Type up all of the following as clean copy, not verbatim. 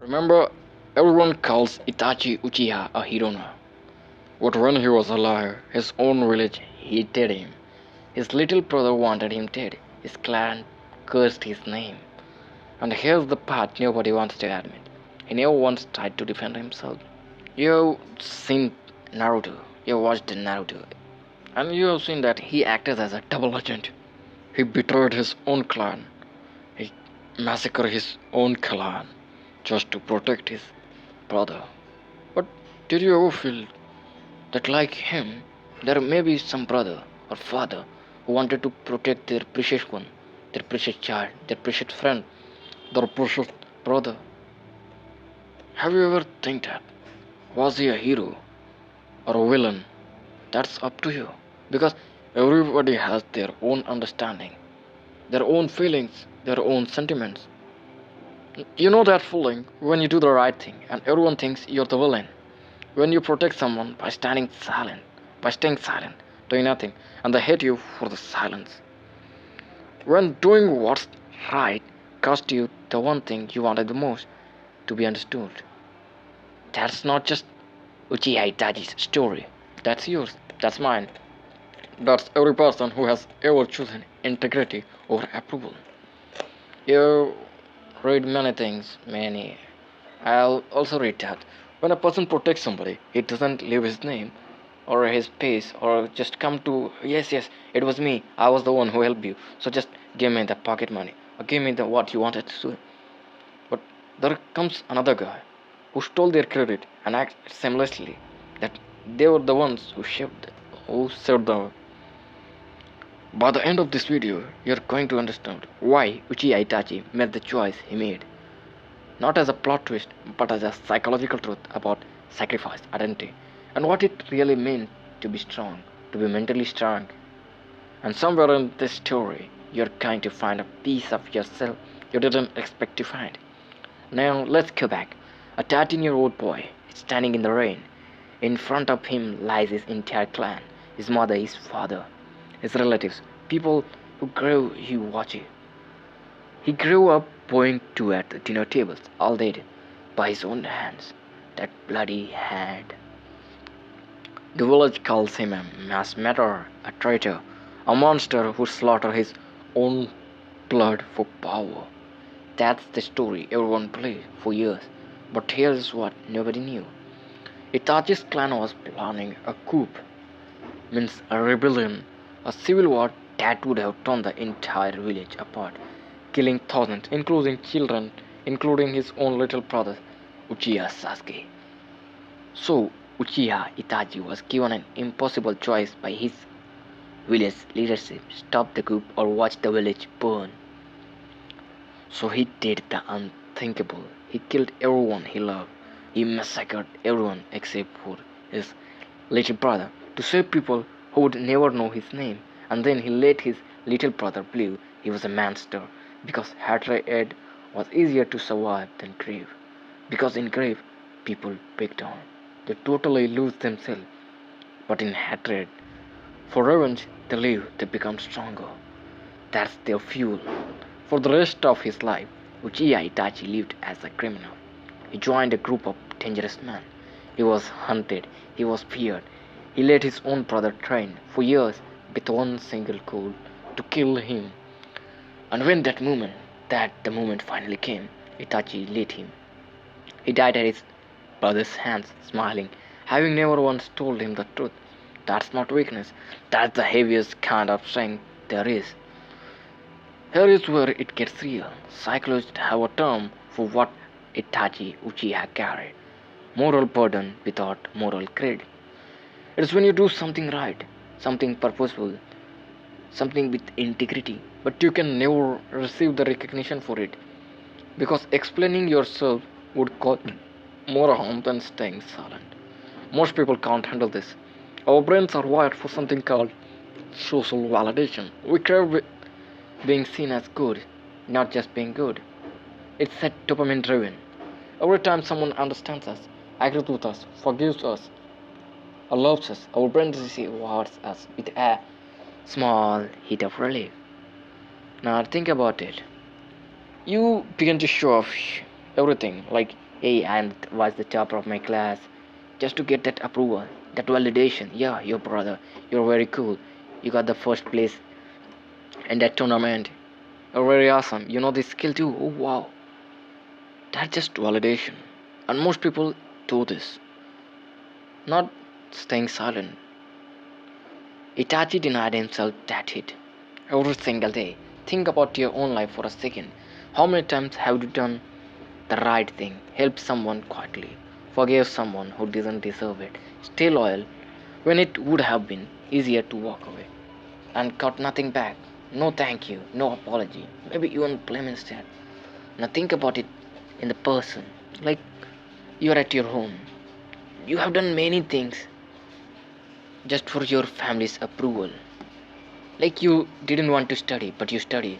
Remember, everyone calls Itachi Uchiha a hero now. But when he was alive, his own village hated him. His little brother wanted him dead. His clan cursed his name. And here's the part nobody wants to admit. He never once tried to defend himself. You've seen Naruto. You watched Naruto. And you have seen that he acted as a double agent. He betrayed his own clan. He massacred his own clan just to protect his brother. But did you ever feel that, like him, there may be some brother or father who wanted to protect their precious one, their precious child, their precious friend, their precious brother? Have you ever think that? Was he a hero or a villain? That's up to you. Because everybody has their own understanding, their own feelings, their own sentiments. You know that feeling when you do the right thing and everyone thinks you're the villain. When you protect someone by staying silent, doing nothing, and they hate you for the silence. When doing what's right cost you the one thing you wanted the most, to be understood. That's not just Uchiha Itachi's story. That's yours. That's mine. That's every person who has ever chosen integrity over approval. You read many things, many. I'll also read that. When a person protects somebody, he doesn't leave his name or his face or just come to, yes, yes, it was me. I was the one who helped you. So just give me the pocket money or give me the what you wanted to do. But there comes another guy who stole their credit and acted seamlessly that they were the ones who saved them. By the end of this video, you're going to understand why Uchiha Itachi made the choice he made. Not as a plot twist, but as a psychological truth about sacrifice, identity, and what it really meant to be strong, to be mentally strong. And somewhere in this story, you're going to find a piece of yourself you didn't expect to find. Now, let's go back. A 13-year-old boy is standing in the rain. In front of him lies his entire clan, his mother, his father, his relatives, people who grew he watching. He grew up going to at the dinner tables all day by his own hands. That bloody hand. The village calls him a massacre, a traitor, a monster who slaughtered his own blood for power. That's the story everyone believed for years. But here's what nobody knew. Itachi's clan was planning a coup, means a rebellion, a civil war that would have torn the entire village apart, killing thousands, including children, including his own little brother, Uchiha Sasuke. So, Uchiha Itachi was given an impossible choice by his village leadership: stop the coup or watch the village burn. So he did the unthinkable. He killed everyone he loved. He massacred everyone except for his little brother to save people who would never know his name. And then he let his little brother believe he was a monster because hatred was easier to survive than grief. Because in grief, people break down. They totally lose themselves. But in hatred, for revenge, they live, they become stronger. That's their fuel. For the rest of his life, Uchiha Itachi lived as a criminal. He joined a group of dangerous men. He was hunted, he was feared. He let his own brother train for years with one single goal: to kill him. And when the moment finally came, Itachi let him. He died at his brother's hands, smiling, having never once told him the truth. That's not weakness, that's the heaviest kind of strength there is. Here is where it gets real. Psychologists have a term for what Itachi Uchiha carried: moral burden without moral credit. It's when you do something right, something purposeful, something with integrity, but you can never receive the recognition for it because explaining yourself would cause more harm than staying silent. Most people can't handle this. Our brains are wired for something called social validation. We crave being seen as good, not just being good. It's a dopamine driven. Every time someone understands us, agrees with us, forgives us, or loves us, our brain rewards us with a small hit of relief. Now think about it. You begin to show off everything. Like, hey, I was the top of my class, just to get that approval, that validation. Yeah, your brother, you're very cool. You got the first place in that tournament. You're very awesome. You know this skill too. Oh wow, that's just validation. And most people do this, not staying silent. Itachi denied himself that hit every single day. Think about your own life for a second. How many times have you done the right thing, helped someone quietly, forgave someone who didn't deserve it, stay loyal when it would have been easier to walk away, and got nothing back? No thank you, no apology, maybe even blame instead. Now think about it in the person. Like, you're at your home. You have done many things just for your family's approval. Like, you didn't want to study, but you study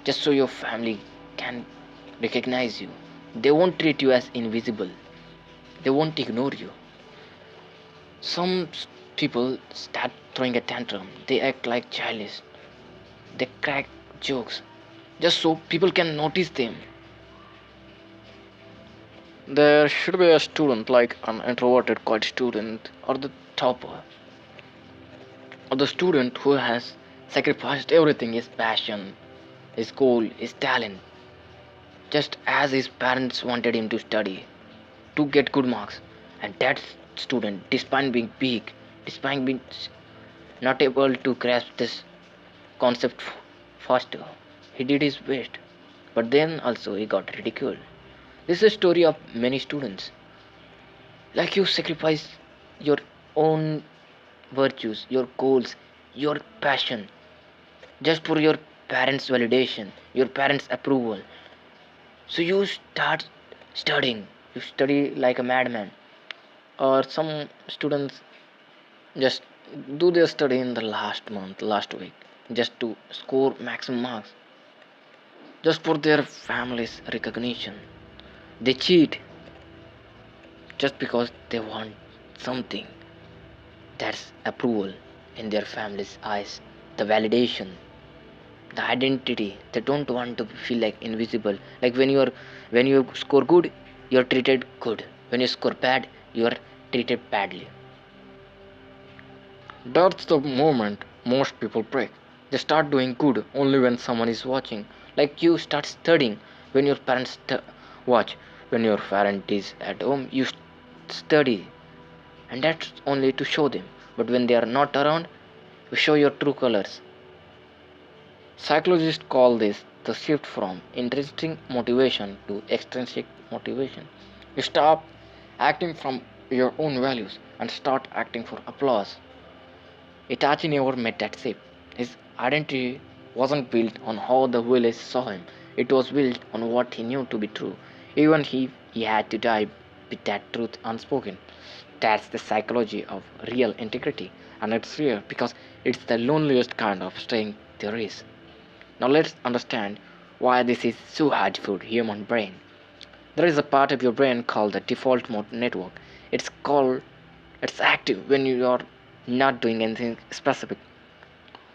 just so your family can recognize you. They won't treat you as invisible, they won't ignore you. Some people start throwing a tantrum, they act like childish, they crack jokes just so people can notice them. There should be a student, like an introverted quiet student, or the topper, or the student who has sacrificed everything, his passion, his goal, his talent, just as his parents wanted him to study, to get good marks. And that student, despite being big, despite being not able to grasp this concept faster, he did his best. But then also he got ridiculed. This is a story of many students. Like, you sacrifice your own virtues, your goals, your passion, just for your parents' validation, your parents' approval. So you start studying. You study like a madman. Or some students just do their study in the last month, last week, just to score maximum marks, just for their family's recognition. They cheat just because they want something, that's approval in their family's eyes, the validation, the identity. They don't want to feel like invisible. Like, when you score good, you're treated good. When you score bad, you're treated badly. That's the moment most people break. They start doing good only when someone is watching. Like, you start studying when your parents watch. When your parent is at home, you study, and that's only to show them. But when they are not around, you show your true colors. Psychologists call this the shift from intrinsic motivation to extrinsic motivation. You stop acting from your own values and start acting for applause. Itachi never met that shift. His identity wasn't built on how the village saw him, it was built on what he knew to be true, even if he had to die with that truth unspoken. That's the psychology of real integrity, and it's rare because it's the loneliest kind of staying there is. Now let's understand why this is so hard for human brain. There is a part of your brain called the default mode network. It's called it's active when you are not doing anything specific.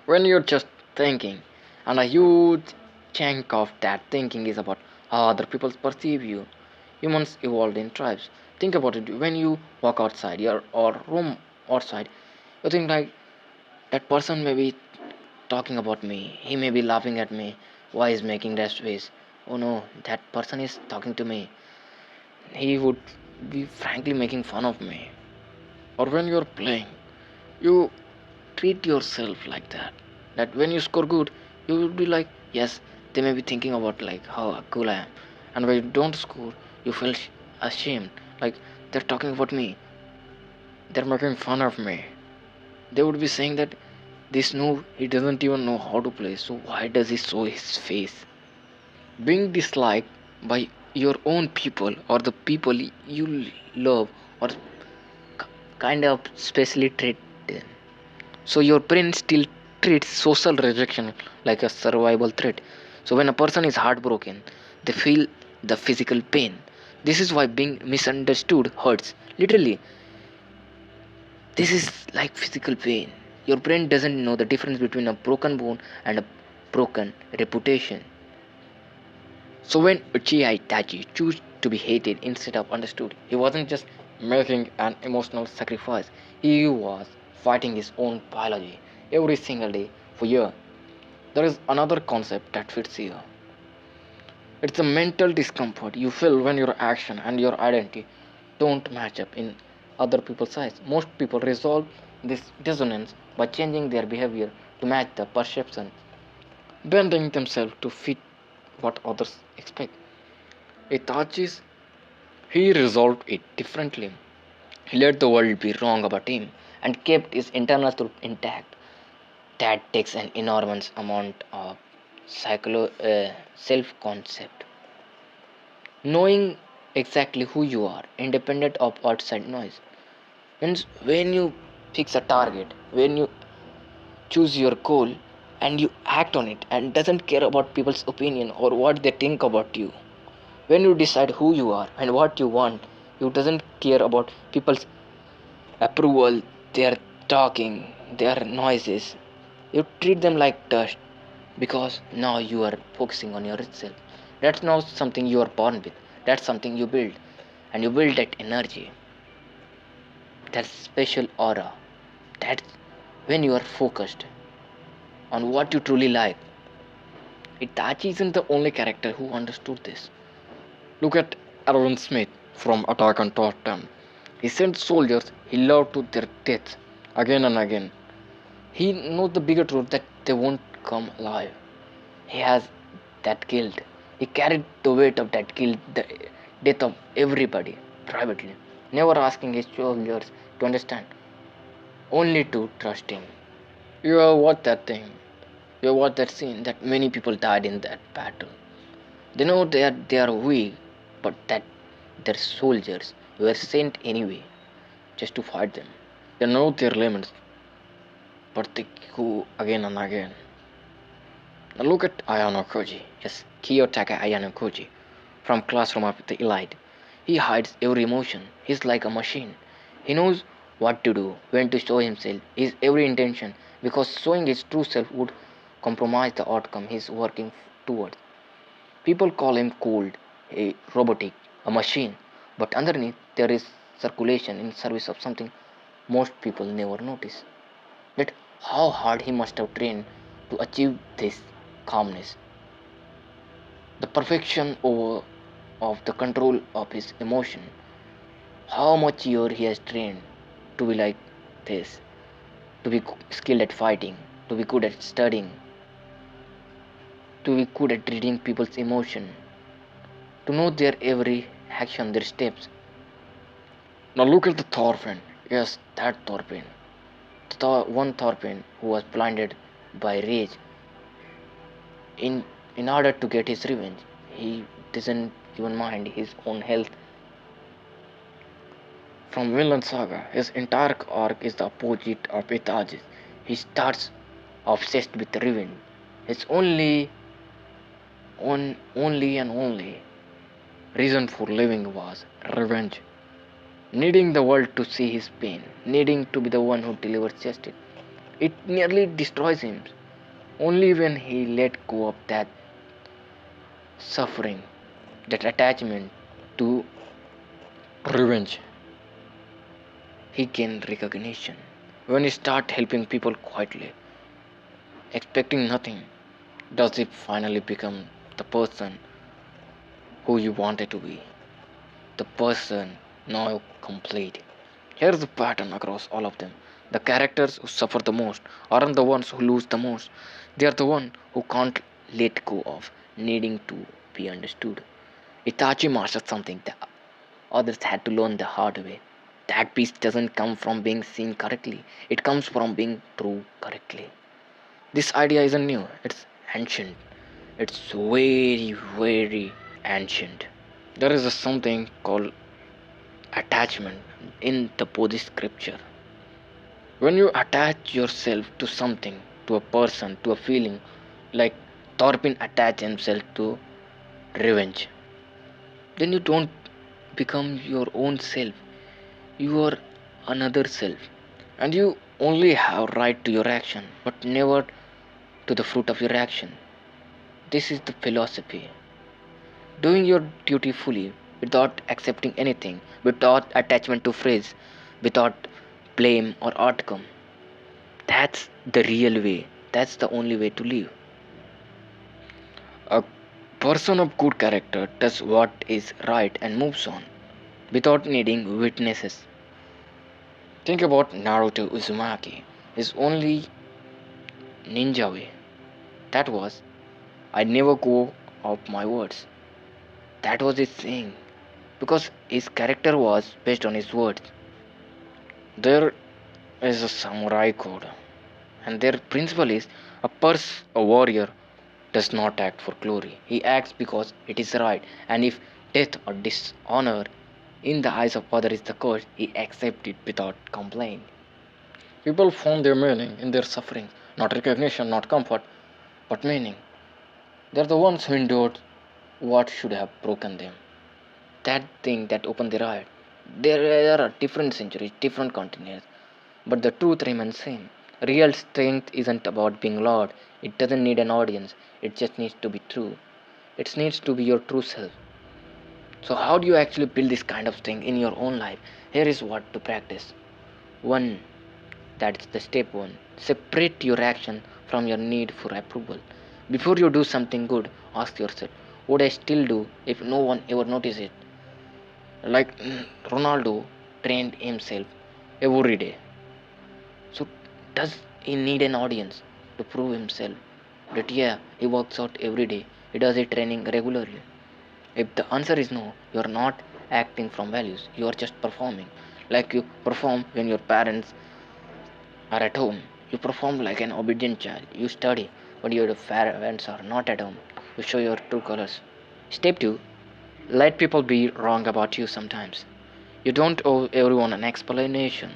When you're just thinking, and a huge chunk of that thinking is about how other people perceive you. Humans evolved in tribes. Think about it. When you walk outside or roam outside, you think like, that person may be talking about me. He may be laughing at me. Why is making that face? Oh no, that person is talking to me. He would be frankly making fun of me. Or when you're playing, you treat yourself like that. That when you score good, you will be like, yes, they may be thinking about like how cool I am. And when you don't score, you feel ashamed. Like, they're talking about me. They're making fun of me. They would be saying that this noob, he doesn't even know how to play, so why does he show his face? Being disliked by your own people or the people you love or kind of specially treated. So your brain still treats social rejection like a survival threat. So when a person is heartbroken, they feel the physical pain. This is why being misunderstood hurts. Literally, this is like physical pain. Your brain doesn't know the difference between a broken bone and a broken reputation. So when Uchiha Itachi to be hated instead of understood. He wasn't just making an emotional sacrifice, he was fighting his own biology every single day for years. There is another concept that fits here. It's a mental discomfort you feel when your action and your identity don't match up in other people's eyes. Most people resolve this dissonance by changing their behavior to match the perception, bending themselves to fit what others expect. Itachi's he resolved it differently. He let the world be wrong about him and kept his internal truth intact. That takes an enormous amount of self concept. Knowing exactly who you are, independent of outside noise. Means when you fix a target, when you choose your goal and you act on it and doesn't care about people's opinion or what they think about you. When you decide who you are and what you want, you doesn't care about people's approval, their talking, their noises. You treat them like dust because now you are focusing on yourself. That's not something you are born with. That's something you build. And you build that energy, that special aura. That's when you are focused on what you truly like. Itachi isn't the only character who understood this. Look at Aaron Smith from Attack on Titan. He sent soldiers he loved to their death again and again. He knows the bigger truth that they won't come alive. He has that guilt. He carried the weight of that guilt, the death of everybody, privately, never asking his soldiers to understand, only to trust him. You have watched that thing. You have watched that scene that many people died in that battle. They know they are weak, but that their soldiers were sent anyway, just to fight them. They know their limits, but they go again and again. Now look at Ayano Koji. Yes, Kiyotaka Ayano Koji from Classroom of the Elite. He hides every emotion. He's like a machine. He knows what to do, when to show himself, his every intention, because showing his true self would compromise the outcome he's working towards. People call him cold, a robotic, a machine, but underneath there is circulation in service of something most people never notice. That how hard he must have trained to achieve this calmness, the perfection over of the control of his emotion. How much year he has trained to be like this, to be skilled at fighting, to be good at studying, to be good at reading people's emotion, to know their every action, their steps. Now look at the Thorfinn. Yes, that Thorfinn. One Thorfinn who was blinded by rage. In order to get his revenge, he doesn't even mind his own health. From Vinland Saga, his entire arc is the opposite of Itachi's. He starts obsessed with revenge. His only reason for living was revenge. Needing the world to see his pain, needing to be the one who delivers justice. It nearly destroys him. Only when he let go of that suffering, that attachment to revenge, he gained recognition. When he started helping people quietly, expecting nothing, does he finally become the person who you wanted to be? The person now complete. Here's the pattern across all of them. The characters who suffer the most aren't the ones who lose the most. They are the ones who can't let go of needing to be understood. Itachi mastered something that others had to learn the hard way. That peace doesn't come from being seen correctly, it comes from being true correctly. This idea isn't new, it's ancient. It's very, very ancient. There is something called attachment in the Buddhist scripture. When you attach yourself to something, to a person, to a feeling, like Thorfinn attached himself to revenge, then you don't become your own self. You are another self. And you only have right to your action, but never to the fruit of your action. This is the philosophy. Doing your duty fully, without accepting anything, without attachment to phrase, without blame or outcome. That's the real way. That's the only way to live. A person of good character does what is right and moves on without needing witnesses. Think about Naruto Uzumaki. His only ninja way. That was, I never go off my words. That was his thing. Because his character was based on his words. There is a samurai code, and their principle is a warrior does not act for glory. He acts because it is right, and if death or dishonor in the eyes of others is the curse, he accepts it without complaint. People found their meaning in their suffering, not recognition, not comfort, but meaning. They're the ones who endured what should have broken them. That thing that opened their eyes. There are different centuries, different continents, but the truth remains same. Real strength isn't about being loud. It doesn't need an audience. It just needs to be true. It needs to be your true self. So how do you actually build this kind of strength in your own life? Here is what to practice. One, that's the step one. Separate your action from your need for approval. Before you do something good, ask yourself, would I still do if no one ever noticed it? Like Ronaldo trained himself every day. So does he need an audience to prove himself? That yeah, he works out every day. He does it training regularly. If the answer is no, you are not acting from values. You are just performing. Like you perform when your parents are at home. You perform like an obedient child. You study when your parents are not at home. You show your true colors. Step 2. Let people be wrong about you sometimes. You don't owe everyone an explanation.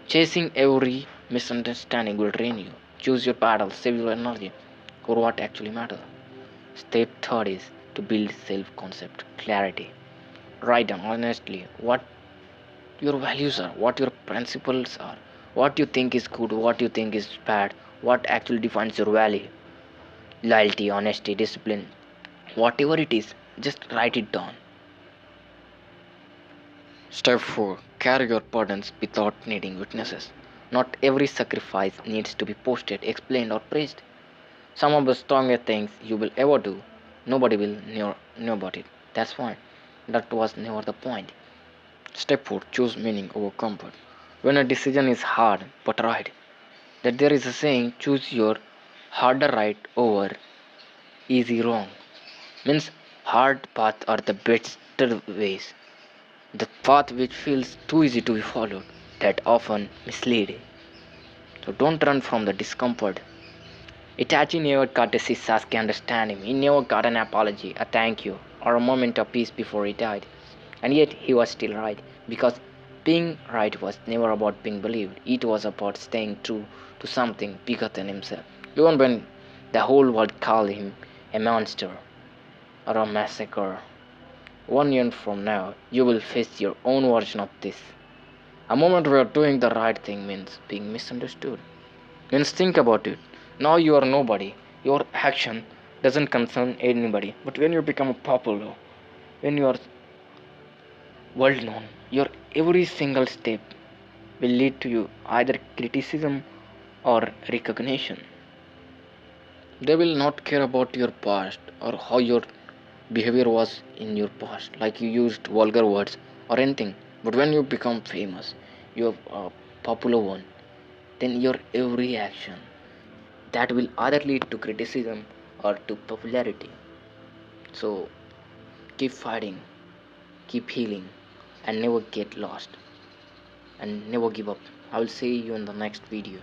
Chasing every misunderstanding will drain you. Choose your battles, save your energy for what actually matters. Step third is to build self concept clarity. Write down honestly what your values are, what your principles are, what you think is good, what you think is bad, what actually defines your value. Loyalty, honesty, discipline, whatever it is, just write it down. Step 4. Carry your burdens without needing witnesses. Not every sacrifice needs to be posted, explained, or praised. Some of the strongest things you will ever do, nobody will know about it. That's fine. That was never the point. Step 4. Choose meaning over comfort. When a decision is hard but right, that there is a saying, choose your harder right over easy wrong. Means hard paths are the better ways. The path which feels too easy to be followed, that often misleading. So don't run from the discomfort. Itachi never got to see Sasuke understand him. He never got an apology, a thank you, or a moment of peace before he died. And yet he was still right, because being right was never about being believed. It was about staying true to something bigger than himself. Even when the whole world called him a monster or a massacre. 1 year from now, you will face your own version of this. A moment where doing the right thing means being misunderstood. Means think about it. Now you are nobody. Your action doesn't concern anybody. But when you become popular, when you are world known, your every single step will lead to you either criticism or recognition. They will not care about your past or how your behavior was in your past, like you used vulgar words or anything. But when you become famous, you are a popular one, then your every action that will either lead to criticism or to popularity. So keep fighting, keep healing, and never get lost, and never give up. I will see you in the next video.